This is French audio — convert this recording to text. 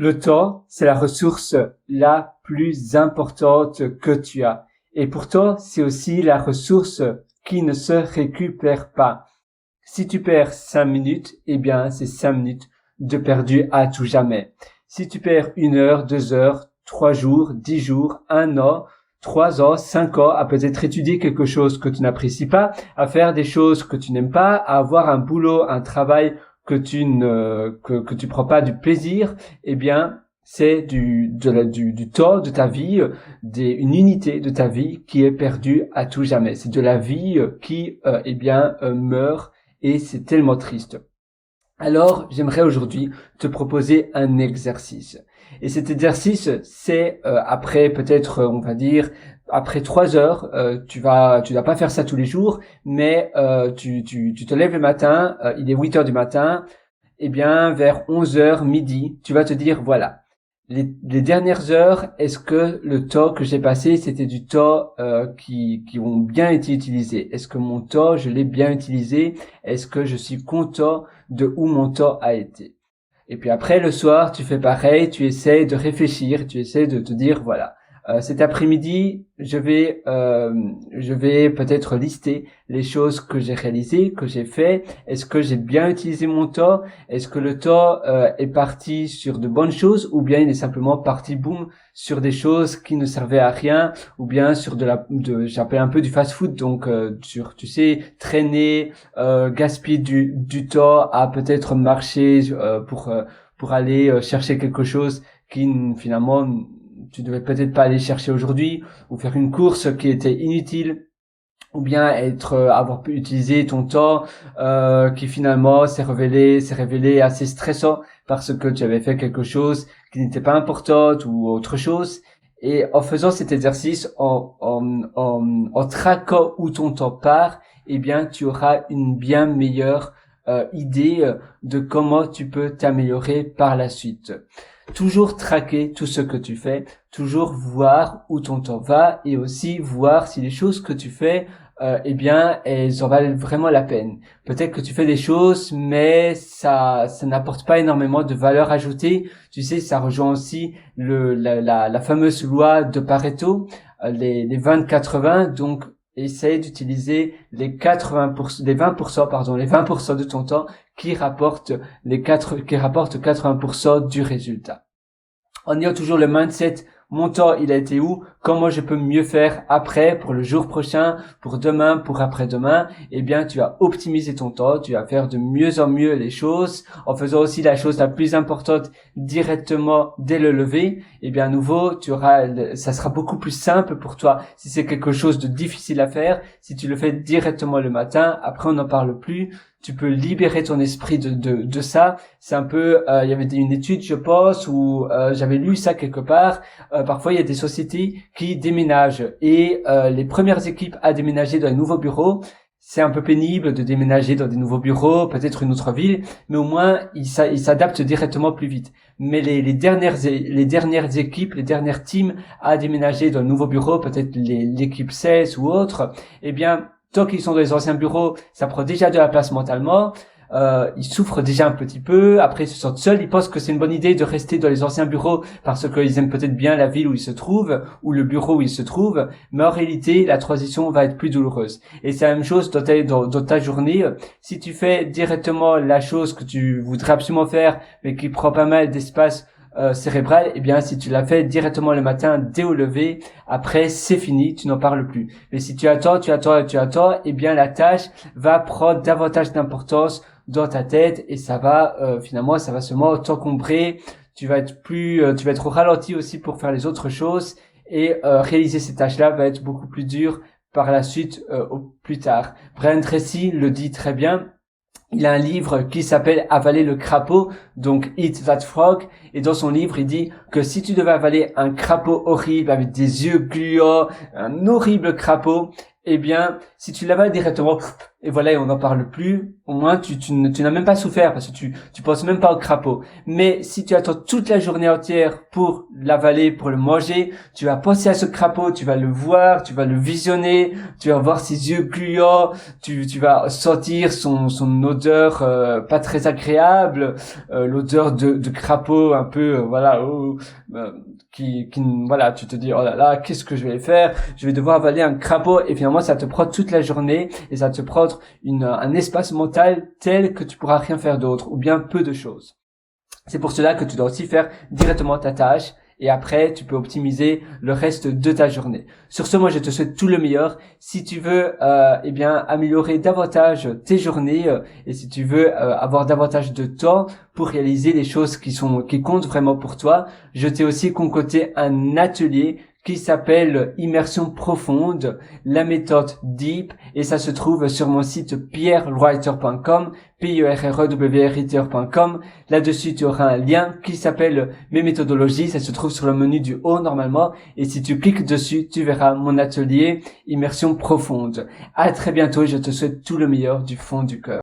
Le temps, c'est la ressource la plus importante que tu as. Et pourtant, c'est aussi la ressource qui ne se récupère pas. Si tu perds 5 minutes, eh bien, c'est 5 minutes de perdu à tout jamais. Si tu perds 1 heure, 2 heures, 3 jours, 10 jours, 1 an, 3 ans, 5 ans, à peut-être étudier quelque chose que tu n'apprécies pas, à faire des choses que tu n'aimes pas, à avoir un boulot, un travail que tu prends pas du plaisir, eh bien, c'est du temps de ta vie, une unité de ta vie qui est perdue à tout jamais. C'est de la vie qui, meurt, et c'est tellement triste. Alors, j'aimerais aujourd'hui te proposer un exercice. Et cet exercice, c'est après peut-être, on va dire, après 3 heures, tu dois pas faire ça tous les jours, mais tu te lèves le matin, il est 8 heures du matin, et bien vers 11 heures, midi, tu vas te dire, voilà, les dernières heures, est-ce que le temps que j'ai passé, c'était du temps qui ont bien été utilisés? Est-ce que mon temps, je l'ai bien utilisé? Est-ce que je suis content de où mon temps a été? Et puis après, le soir, tu fais pareil, tu essaies de réfléchir, tu essaies de te dire, voilà, cet après-midi, je vais peut-être lister les choses que j'ai réalisées, que j'ai fait. Est-ce que j'ai bien utilisé mon temps? Est-ce que le temps est parti sur de bonnes choses, ou bien il est simplement parti boum sur des choses qui ne servaient à rien, ou bien sur j'appelle un peu du fast-food, donc sur, tu sais, traîner, gaspiller du temps à peut-être marcher pour aller chercher quelque chose qui finalement tu devais peut-être pas aller chercher aujourd'hui, ou faire une course qui était inutile, ou bien avoir pu utiliser ton temps qui finalement s'est révélé assez stressant parce que tu avais fait quelque chose qui n'était pas important ou autre chose. Et en faisant cet exercice, en traquant où ton temps part, eh bien tu auras une bien meilleure idée de comment tu peux t'améliorer par la suite. Toujours traquer tout ce que tu fais, toujours voir où ton temps va, et aussi voir si les choses que tu fais, elles en valent vraiment la peine. Peut-être que tu fais des choses, mais ça n'apporte pas énormément de valeur ajoutée. Tu sais, ça rejoint aussi la fameuse loi de Pareto, les 20-80. Donc, essaye d'utiliser les 20% de ton temps qui rapportent 80% du résultat. En ayant toujours le mindset, mon temps, il a été où? Comment je peux mieux faire après, pour le jour prochain, pour demain, pour après-demain? Eh bien, tu vas optimiser ton temps, tu vas faire de mieux en mieux les choses, en faisant aussi la chose la plus importante directement dès le lever. Eh bien, à nouveau, ça sera beaucoup plus simple pour toi. Si c'est quelque chose de difficile à faire, si tu le fais directement le matin, après on n'en parle plus. Tu peux libérer ton esprit de ça. C'est un peu, il y avait une étude, je pense, où j'avais lu ça quelque part. Parfois, il y a des sociétés qui déménagent et les premières équipes à déménager dans un nouveau bureau, c'est un peu pénible de déménager dans des nouveaux bureaux, peut-être une autre ville, mais au moins ils s'adaptent directement plus vite. Mais les dernières équipes, les dernières teams à déménager dans un nouveau bureau, peut-être l'équipe 16 ou autre, eh bien tant qu'ils sont dans les anciens bureaux, ça prend déjà de la place mentalement. Ils souffrent déjà un petit peu. Après, ils se sentent seuls. Ils pensent que c'est une bonne idée de rester dans les anciens bureaux parce qu'ils aiment peut-être bien la ville où ils se trouvent ou le bureau où ils se trouvent. Mais en réalité, la transition va être plus douloureuse. Et c'est la même chose dans ta journée. Si tu fais directement la chose que tu voudrais absolument faire, mais qui prend pas mal d'espace cérébrale, eh bien si tu l'as fait directement le matin dès au lever, après c'est fini, tu n'en parles plus. Mais si tu attends, eh bien la tâche va prendre davantage d'importance dans ta tête et ça va finalement ça va seulement t'encombrer. Tu vas être au ralenti aussi pour faire les autres choses et réaliser ces tâches-là va être beaucoup plus dur par la suite au plus tard. Brian Tracy le dit très bien. Il a un livre qui s'appelle Avaler le crapaud, donc Eat That Frog, et dans son livre, il dit que si tu devais avaler un crapaud horrible avec des yeux gluants, un horrible crapaud, eh bien, si tu l'avales directement, et voilà, et on n'en parle plus, au moins tu n'as même pas souffert parce que tu penses même pas au crapaud. Mais si tu attends toute la journée entière pour l'avaler, pour le manger, tu vas penser à ce crapaud, tu vas le voir, tu vas le visionner, tu vas voir ses yeux gluants, tu vas sentir son odeur pas très agréable, l'odeur de crapaud un peu, voilà, voilà, tu te dis, oh là là, qu'est-ce que je vais faire? Je vais devoir avaler un crapaud, et finalement, ça te prend toute la journée, et ça te prend un espace mental tel que tu pourras rien faire d'autre, ou bien peu de choses. C'est pour cela que tu dois aussi faire directement ta tâche, et après, tu peux optimiser le reste de ta journée. Sur ce, moi, je te souhaite tout le meilleur. Si tu veux, eh bien, améliorer davantage tes journées, et si tu veux avoir davantage de temps pour réaliser les choses qui comptent vraiment pour toi, je t'ai aussi concocté un atelier qui s'appelle Immersion profonde, la méthode Deep, et ça se trouve sur mon site pierrewriter.com, pierrewriter.com. Là-dessus, tu auras un lien qui s'appelle mes méthodologies, ça se trouve sur le menu du haut normalement, et si tu cliques dessus, tu verras mon atelier Immersion profonde. À très bientôt et je te souhaite tout le meilleur du fond du cœur.